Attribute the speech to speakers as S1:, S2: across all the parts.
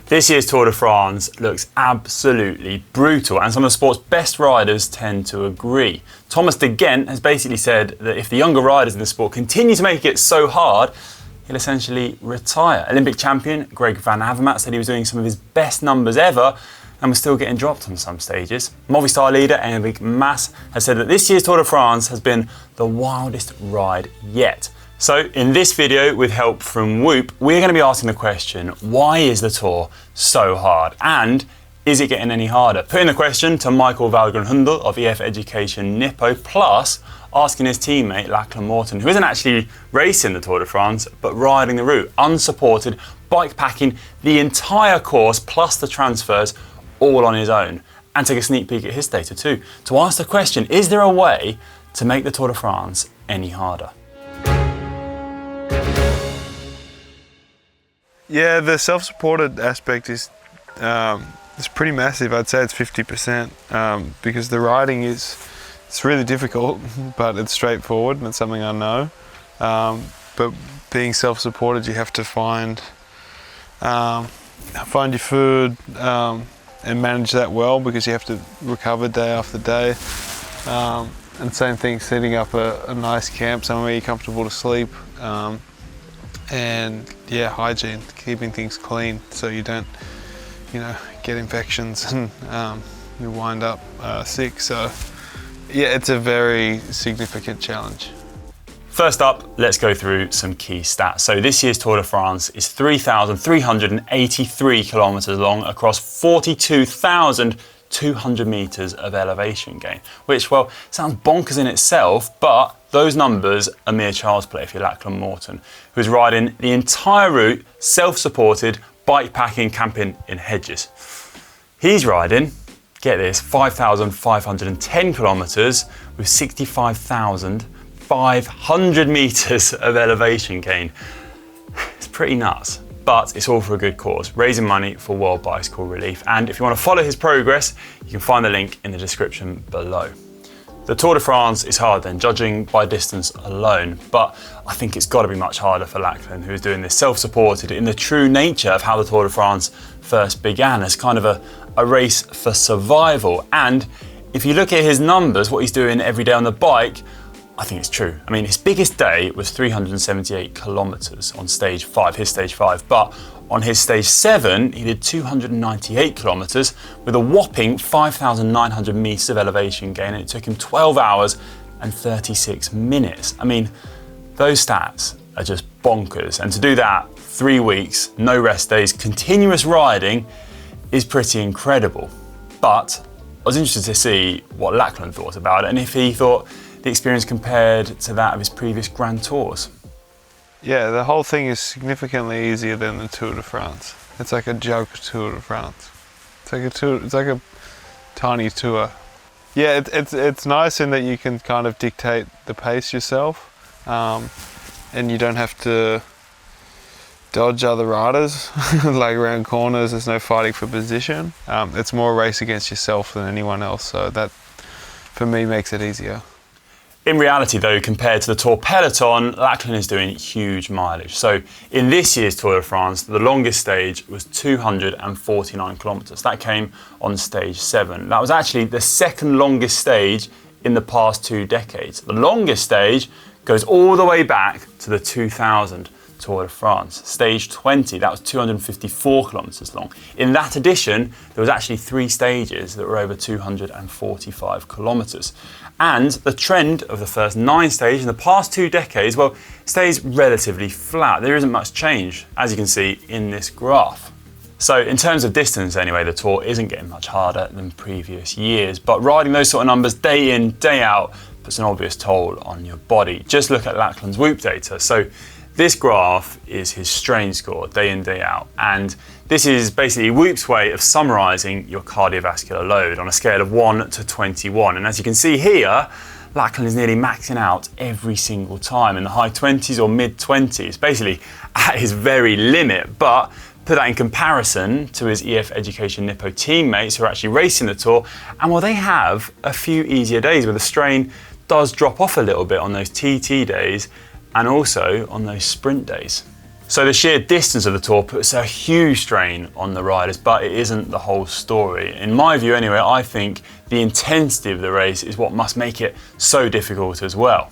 S1: This year's Tour de France looks absolutely brutal, and some of the sport's best riders tend to agree. Thomas De Gendt has basically said that if the younger riders in the sport continue to make it so hard, he'll essentially retire. Olympic champion Greg Van Avermaet said he was doing some of his best numbers ever and was still getting dropped on some stages. Movistar leader Enric Mas has said that this year's Tour de France has been the wildest ride yet. So in this video, with help from WHOOP, we're going to be asking the question, why is the Tour so hard? And is it getting any harder? Putting the question to Michael Valgren-Hundel of EF Education-Nippo, plus asking his teammate Lachlan Morton, who isn't actually racing the Tour de France, but riding the route, unsupported, bike packing the entire course, plus the transfers, all on his own. And take a sneak peek at his data too, to ask the question, is there a way to make the Tour de France any harder?
S2: Yeah, the self-supported aspect is pretty massive. I'd say it's 50% because the riding it's really difficult, but it's straightforward and it's something I know. But being self-supported, you have to find your food and manage that well, because you have to recover day after day. And same thing, setting up a nice camp somewhere you're comfortable to sleep. And yeah, hygiene, keeping things clean so you don't, get infections and you wind up sick. So yeah, it's a very significant challenge.
S1: First up, let's go through some key stats. So this year's Tour de France is 3,383 kilometers long across 42,200 meters of elevation gain, which, well, sounds bonkers in itself, but those numbers are mere child's play for Lachlan Morton, who's riding the entire route, self-supported, bike packing, camping in hedges. He's riding, get this, 5,510 kilometers with 65,500 meters of elevation gain. It's pretty nuts, but it's all for a good cause, raising money for World Bicycle Relief. And if you want to follow his progress, you can find the link in the description below. The Tour de France is hard then, judging by distance alone, but I think it's got to be much harder for Lachlan, who is doing this self-supported in the true nature of how the Tour de France first began, as kind of a race for survival. And if you look at his numbers, what he's doing every day on the bike, I think it's true. I mean, his biggest day was 378 kilometers on stage 5, his stage 5, but on his stage 7, he did 298 kilometers with a whopping 5,900 meters of elevation gain, and it took him 12 hours and 36 minutes. I mean, those stats are just bonkers. And to do that, 3 weeks, no rest days, continuous riding is pretty incredible. But I was interested to see what Lachlan thought about it and if he thought the experience compared to that of his previous Grand Tours.
S2: Yeah, the whole thing is significantly easier than the Tour de France. It's like a joke Tour de France. It's like a tiny tour. Yeah, it's nice in that you can kind of dictate the pace yourself, and you don't have to dodge other riders like around corners. There's no fighting for position. It's more a race against yourself than anyone else, so that for me makes it easier.
S1: In reality though, compared to the Tour peloton, Lachlan is doing huge mileage. So in this year's Tour de France, the longest stage was 249 kilometers. That came on stage 7. That was actually the second longest stage in the past 2 decades. The longest stage goes all the way back to the 2000 Tour de France. Stage 20, that was 254 kilometers long. In that edition, there was actually 3 stages that were over 245 kilometers. And the trend of the first 9 stages in the past 2 decades, well, stays relatively flat. There isn't much change, as you can see in this graph. So in terms of distance anyway, the Tour isn't getting much harder than previous years, but riding those sort of numbers day in, day out puts an obvious toll on your body. Just look at Lachlan's WHOOP data. So this graph is his strain score, day in, day out. And this is basically WHOOP's way of summarizing your cardiovascular load on a scale of 1 to 21. And as you can see here, Lachlan is nearly maxing out every single time in the high 20s or mid 20s, basically at his very limit. But put that in comparison to his EF Education-Nippo teammates who are actually racing the Tour, and well, they have a few easier days where the strain does drop off a little bit on those TT days and also on those sprint days. So the sheer distance of the Tour puts a huge strain on the riders, but it isn't the whole story. In my view anyway, I think the intensity of the race is what must make it so difficult as well.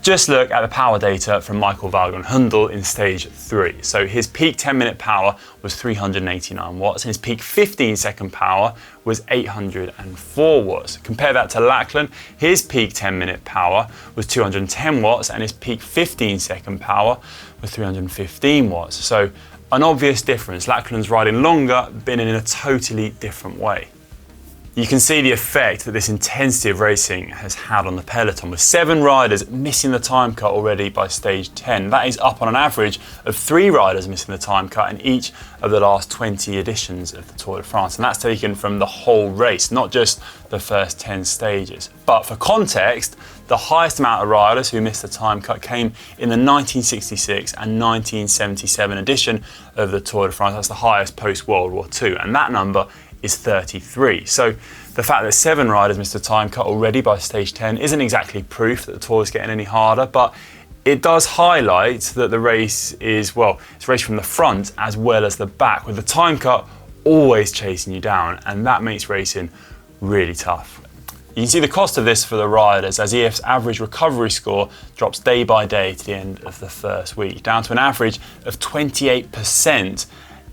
S1: Just look at the power data from Michael Valgon-Hundel in stage 3. So his peak 10-minute power was 389 watts and his peak 15-second power was 804 watts. Compare that to Lachlan, his peak 10-minute power was 210 watts and his peak 15-second power was 315 watts. So an obvious difference. Lachlan's riding longer, but in a totally different way. You can see the effect that this intensity of racing has had on the peloton, with 7 riders missing the time cut already by stage 10. That is up on an average of 3 riders missing the time cut in each of the last 20 editions of the Tour de France. And that's taken from the whole race, not just the first 10 stages. But for context, the highest amount of riders who missed the time cut came in the 1966 and 1977 edition of the Tour de France. That's the highest post-World War II. And that number is 33. So the fact that 7 riders missed a time cut already by stage 10 isn't exactly proof that the Tour is getting any harder, but it does highlight that the race is, well, it's raced from the front as well as the back, with the time cut always chasing you down, and that makes racing really tough. You can see the cost of this for the riders as EF's average recovery score drops day by day to the end of the first week, down to an average of 28%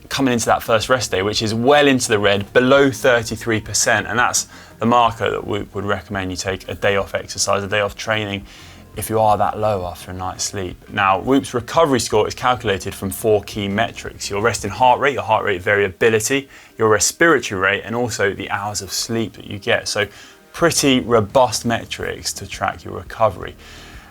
S1: coming into that first rest day, which is well into the red, below 33%, and that's the marker that we would recommend you take a day off exercise, a day off training, if you are that low after a night's sleep. Now, WHOOP's recovery score is calculated from 4 key metrics: your resting heart rate, your heart rate variability, your respiratory rate, and also the hours of sleep that you get. So pretty robust metrics to track your recovery.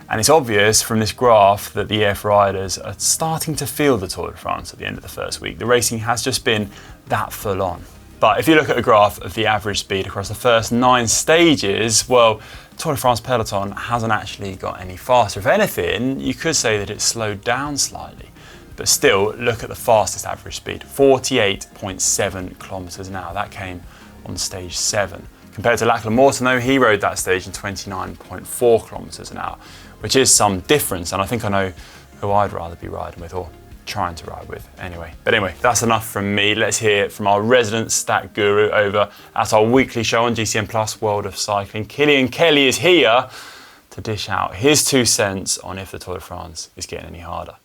S1: And it's obvious from this graph that the EF riders are starting to feel the Tour de France at the end of the first week. The racing has just been that full on. But if you look at a graph of the average speed across the first 9 stages, well, Tour de France peloton hasn't actually got any faster. If anything, you could say that it's slowed down slightly. But still, look at the fastest average speed, 48.7 kilometers an hour. That came on stage 7. Compared to Lachlan Morton, though, he rode that stage in 29.4 kilometers an hour, which is some difference, and I think I know who I'd rather be riding with, or trying to ride with anyway. But anyway, that's enough from me. Let's hear from our resident stat guru over at our weekly show on GCN Plus World of Cycling. Killian Kelly is here to dish out his 2 cents on if the Tour de France is getting any harder.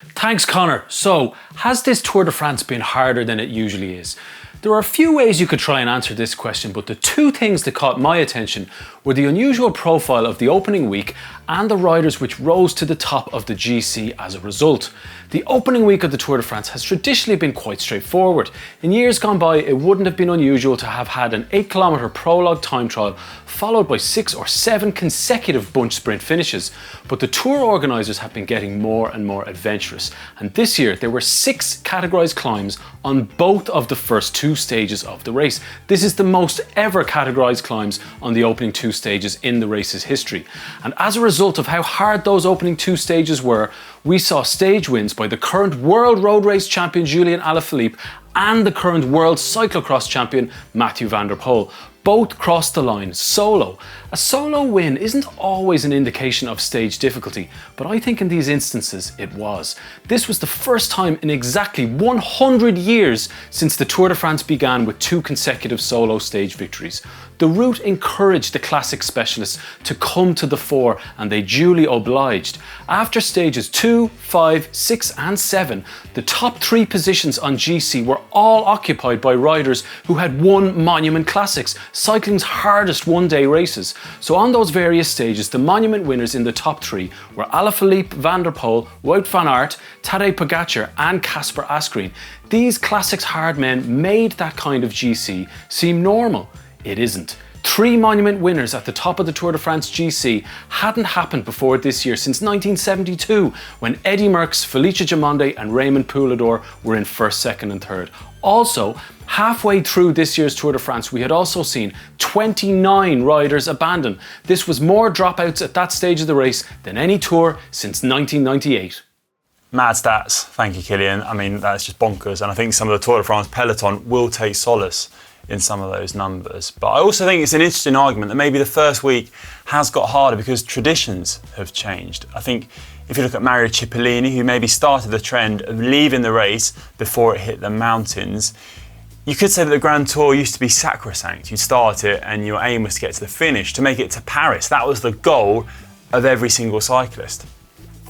S3: Thanks, Connor. So, has this Tour de France been harder than it usually is? There are a few ways you could try and answer this question, but the 2 things that caught my attention were the unusual profile of the opening week and the riders which rose to the top of the GC as a result. The opening week of the Tour de France has traditionally been quite straightforward. In years gone by, it wouldn't have been unusual to have had an 8-kilometre prologue time trial followed by 6 or 7 consecutive bunch sprint finishes. But the Tour organisers have been getting more and more adventurous, and this year there were 6 categorised climbs on both of the first 2 stages of the race. This is the most ever categorised climbs on the opening 2 stages in the race's history. And as a result of how hard those opening 2 stages were, we saw stage wins by the current World Road Race champion Julian Alaphilippe and the current World Cyclocross champion Mathieu van der Poel. Both crossed the line solo. A solo win isn't always an indication of stage difficulty, but I think in these instances it was. This was the first time in exactly 100 years since the Tour de France began with 2 consecutive solo stage victories. The route encouraged the classic specialists to come to the fore, and they duly obliged. After stages 2, 5, 6 and 7, the top 3 positions on GC were all occupied by riders who had won Monument Classics, cycling's hardest one-day races. So on those various stages, the Monument winners in the top 3 were Alaphilippe, Van der Poel, Wout van Aert, Tadej Pogacar and Kasper Asgreen. These classics hard men made that kind of GC seem normal. It isn't. 3 Monument winners at the top of the Tour de France GC hadn't happened before this year since 1972, when Eddy Merckx, Felicia Gimondi and Raymond Poulador were in 1st, 2nd and 3rd. Also, halfway through this year's Tour de France, we had also seen 29 riders abandon. This was more dropouts at that stage of the race than any tour since 1998.
S1: Mad stats. Thank you, Killian. I mean, that's just bonkers, and I think some of the Tour de France peloton will take solace in some of those numbers. But I also think it's an interesting argument that maybe the first week has got harder because traditions have changed. I think if you look at Mario Cipollini, who maybe started the trend of leaving the race before it hit the mountains, you could say that the Grand Tour used to be sacrosanct. You'd start it and your aim was to get to the finish, to make it to Paris. That was the goal of every single cyclist.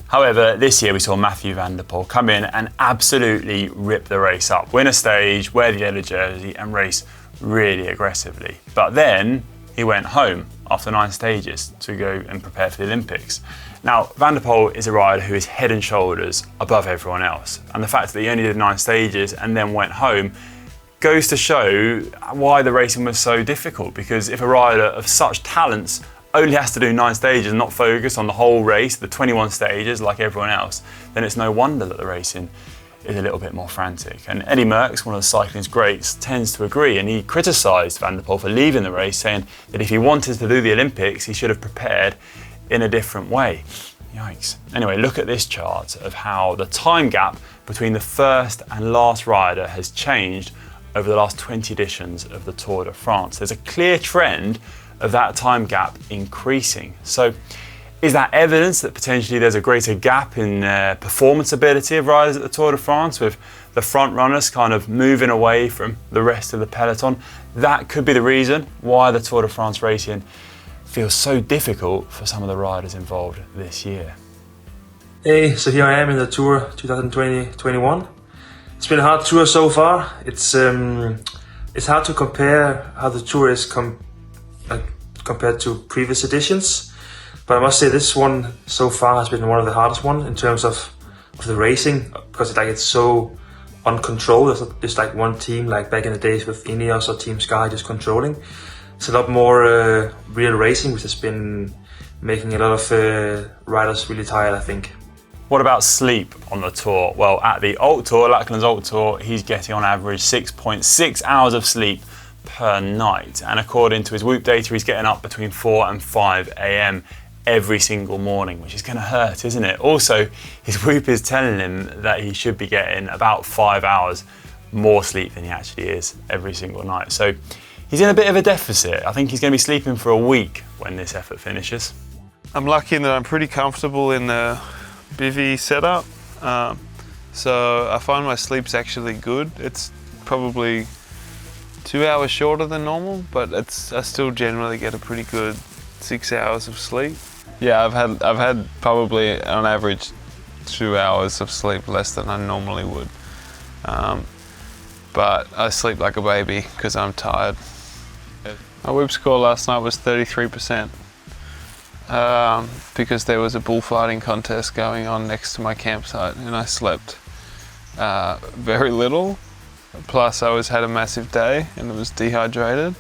S1: However, this year we saw Mathieu van der Poel come in and absolutely rip the race up, win a stage, wear the yellow jersey and race really aggressively. But then he went home after 9 stages to go and prepare for the Olympics. Now, Van der Poel is a rider who is head and shoulders above everyone else. And the fact that he only did 9 stages and then went home goes to show why the racing was so difficult. Because if a rider of such talents only has to do 9 stages and not focus on the whole race, the 21 stages like everyone else, then it's no wonder that the racing is a little bit more frantic. And Eddie Merckx, one of the cycling's greats, tends to agree, and he criticised Van der Poel for leaving the race, saying that if he wanted to do the Olympics, he should have prepared in a different way. Yikes. Anyway, look at this chart of how the time gap between the first and last rider has changed over the last 20 editions of the Tour de France. There's a clear trend of that time gap increasing. So is that evidence that potentially there's a greater gap in performance ability of riders at the Tour de France, with the front runners kind of moving away from the rest of the peloton? That could be the reason why the Tour de France racing feels so difficult for some of the riders involved this year.
S4: Hey, so here I am in the Tour 2020-21. It's been a hard tour so far. It's hard to compare how the tour is compared to previous editions, but I must say this one so far has been one of the hardest ones in terms of the racing, because it's so uncontrolled. There's not just like one team like back in the days with Ineos or Team Sky just controlling. It's a lot more real racing, which has been making a lot of riders really tired, I think.
S1: What about sleep on the Tour? Well, at the Alt Tour, Lachlan's Alt Tour, he's getting on average 6.6 hours of sleep per night. And according to his WHOOP data, he's getting up between 4 and 5 a.m. every single morning, which is going to hurt, isn't it? Also, his WHOOP is telling him that he should be getting about 5 hours more sleep than he actually is every single night. So he's in a bit of a deficit. I think he's going to be sleeping for a week when this effort finishes.
S2: I'm lucky in that I'm pretty comfortable in the bivvy setup, so I find my sleep's actually good. It's probably 2 hours shorter than normal, but I still generally get a pretty good 6 hours of sleep. Yeah, I've had probably on average 2 hours of sleep less than I normally would, but I sleep like a baby because I'm tired. My WHOOP score last night was 33%. Because there was a bullfighting contest going on next to my campsite and I slept very little, plus I had a massive day and was dehydrated,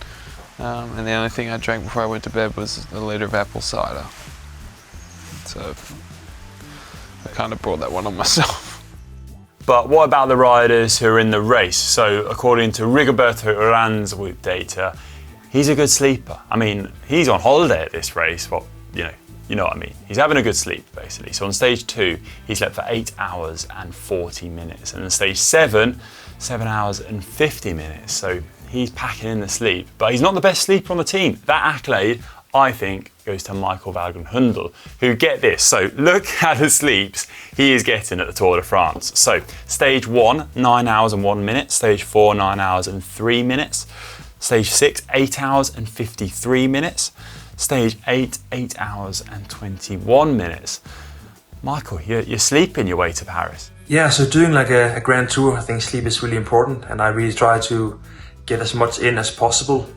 S2: and the only thing I drank before I went to bed was a litre of apple cider, so I kind of brought that one on myself.
S1: But what about the riders who are in the race? So according to Rigoberto Urán's WHOOP data, he's a good sleeper. I mean, he's on holiday at this race, well, you know what I mean. He's having a good sleep, basically. So on stage 2, he slept for 8 hours and 40 minutes. And on stage 7, 7 hours and 50 minutes. So he's packing in the sleep. But he's not the best sleeper on the team. That accolade, I think, goes to Michael van Gerwen, who, get this, so look at the sleeps he is getting at the Tour de France. So stage 1, 9 hours and 1 minute. Stage 4, 9 hours and 3 minutes. Stage 6, 8 hours and 53 minutes. Stage 8, 8 hours and 21 minutes. Michael, you're sleeping your way to Paris.
S4: Yeah, so doing like a Grand Tour, I think sleep is really important, and I really try to get as much in as possible.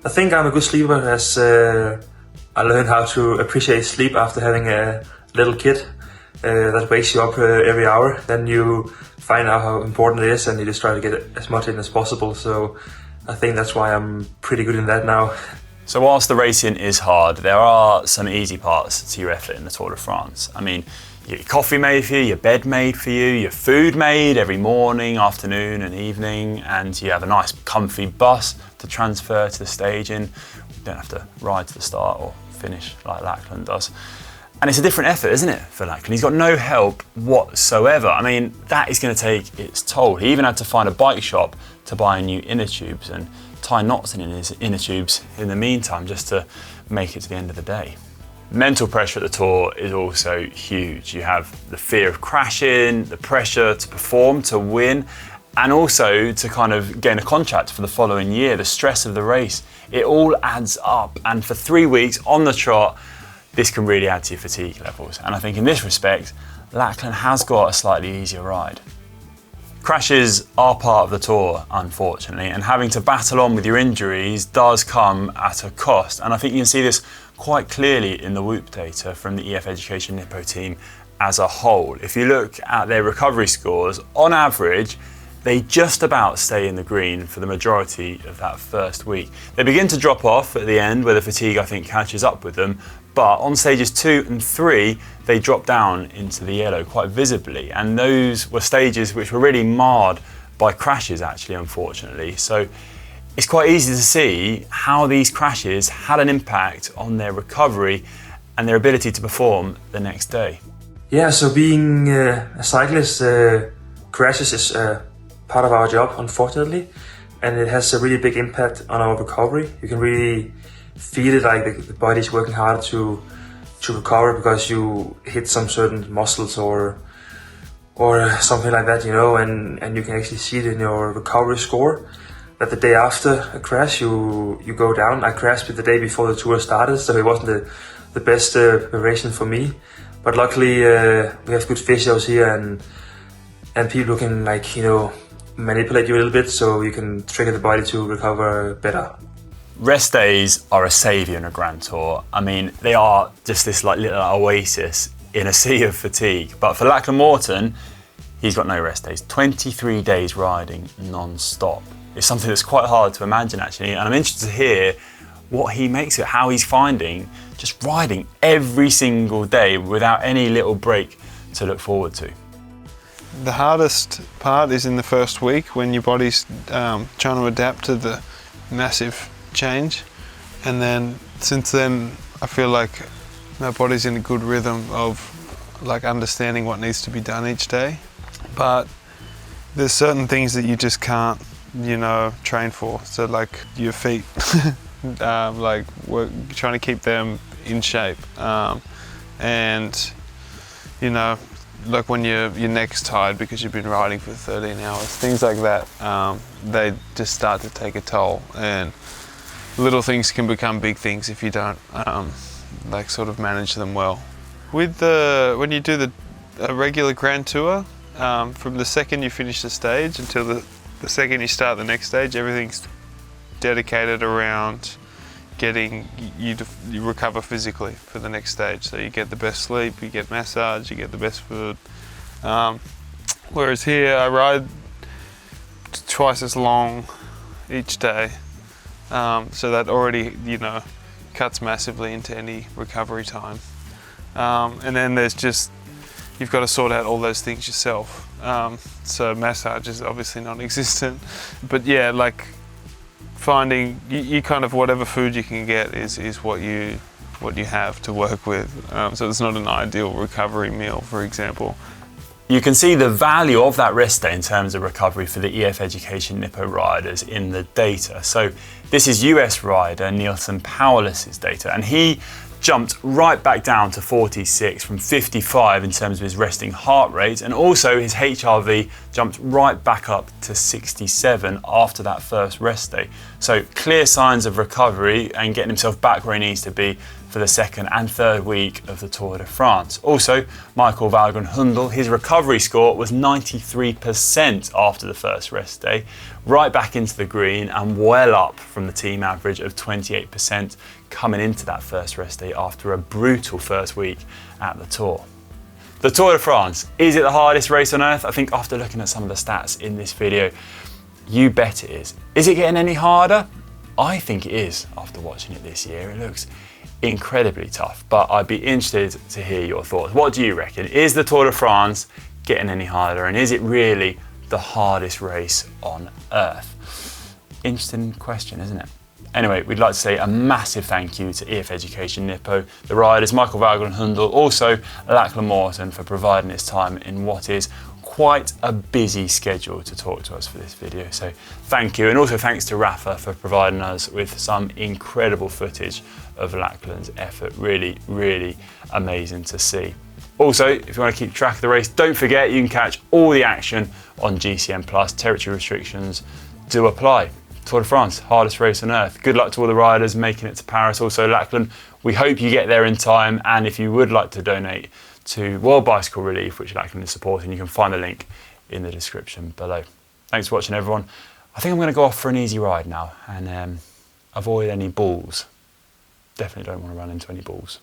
S4: I think I'm a good sleeper, as I learned how to appreciate sleep after having a little kid that wakes you up every hour. Then you find out how important it is, and you just try to get as much in as possible. So I think that's why I'm pretty good in that now.
S1: So whilst the racing is hard, there are some easy parts to your effort in the Tour de France. I mean, you get your coffee made for you, your bed made for you, your food made every morning, afternoon and evening, and you have a nice comfy bus to transfer to the stage in. You don't have to ride to the start or finish like Lachlan does. And it's a different effort, isn't it, for Lachlan? He's got no help whatsoever. I mean, that is going to take its toll. He even had to find a bike shop to buy new inner tubes and tie knots in his inner tubes in the meantime, just to make it to the end of the day. Mental pressure at the Tour is also huge. You have the fear of crashing, the pressure to perform, to win, and also to kind of gain a contract for the following year, the stress of the race. It all adds up, and for 3 weeks on the trot, this can really add to your fatigue levels. And I think in this respect, Lachlan has got a slightly easier ride. Crashes are part of the Tour, unfortunately, and having to battle on with your injuries does come at a cost. And I think you can see this quite clearly in the WHOOP data from the EF Education-Nippo team as a whole. If you look at their recovery scores, on average, they just about stay in the green for the majority of that first week. They begin to drop off at the end where the fatigue, I think, catches up with them, but on stages 2 and 3, they drop down into the yellow quite visibly, and those were stages which were really marred by crashes, actually, unfortunately. So it's quite easy to see how these crashes had an impact on their recovery and their ability to perform the next day.
S4: Yeah, so being a cyclist, crashes is part of our job, unfortunately, and it has a really big impact on our recovery. You can really feel it, like the body's working harder to recover because you hit some certain muscles or something like that, you know, and you can actually see it in your recovery score that the day after a crash you go down. I crashed the day before the Tour started, so it wasn't the best preparation for me, but luckily we have good physios here and people who can, like, you know, manipulate you a little bit so you can trigger the body to recover better.
S1: Rest days are a saviour in a Grand Tour. I mean, they are just this like little oasis in a sea of fatigue. But for Lachlan Morton, he's got no rest days. 23 days riding non-stop. It's something that's quite hard to imagine, actually. And I'm interested to hear what he makes of it, how he's finding just riding every single day without any little break to look forward to.
S2: The hardest part is in the first week when your body's trying to adapt to the massive change, and then since then I feel like my body's in a good rhythm of like understanding what needs to be done each day. But there's certain things that you just can't, you know, train for. So like your feet, like we're trying to keep them in shape, and you know, like when your neck's tired because you've been riding for 13 hours, things like that, they just start to take a toll, and little things can become big things if you don't like sort of manage them well. With when you do a regular Grand Tour, from the second you finish the stage until the second you start the next stage, everything's dedicated around getting you to recover physically for the next stage. So you get the best sleep, you get massage, you get the best food. Whereas here I ride twice as long each day. So that already, you know, cuts massively into any recovery time. And then there's just, you've got to sort out all those things yourself. So massage is obviously non-existent, but yeah, like finding, you kind of, whatever food you can get is what you have to work with. So it's not an ideal recovery meal, for example.
S1: You can see the value of that rest day in terms of recovery for the EF Education-Nippo riders in the data. So this is US rider Nielsen Powerless's data, and he jumped right back down to 46 from 55 in terms of his resting heart rate, and also his HRV jumped right back up to 67 after that first rest day. So clear signs of recovery and getting himself back where he needs to be for the second and third week of the Tour de France. Also, Michael Valgren-Hundel, his recovery score was 93% after the first rest day, right back into the green and well up from the team average of 28% coming into that first rest day after a brutal first week at the Tour. The Tour de France, is it the hardest race on earth? I think after looking at some of the stats in this video, you bet it is. Is it getting any harder? I think it is after watching it this year. It looks incredibly tough, but I'd be interested to hear your thoughts. What do you reckon? Is the Tour de France getting any harder, and is it really the hardest race on earth? Interesting question, isn't it? Anyway, we'd like to say a massive thank you to EF Education-Nippo, the riders, Michael Valgren-Hundel, also Lachlan Morton for providing his time in what is quite a busy schedule to talk to us for this video. So thank you, and also thanks to Rafa for providing us with some incredible footage of Lachlan's effort. Really, really amazing to see. Also, if you want to keep track of the race, don't forget you can catch all the action on GCN+. Territory restrictions do apply. Tour de France, hardest race on earth. Good luck to all the riders making it to Paris. Also, Lachlan, we hope you get there in time. And if you would like to donate to World Bicycle Relief, which Lachlan is supporting, you can find the link in the description below. Thanks for watching, everyone. I think I'm going to go off for an easy ride now and avoid any balls. Definitely don't want to run into any balls.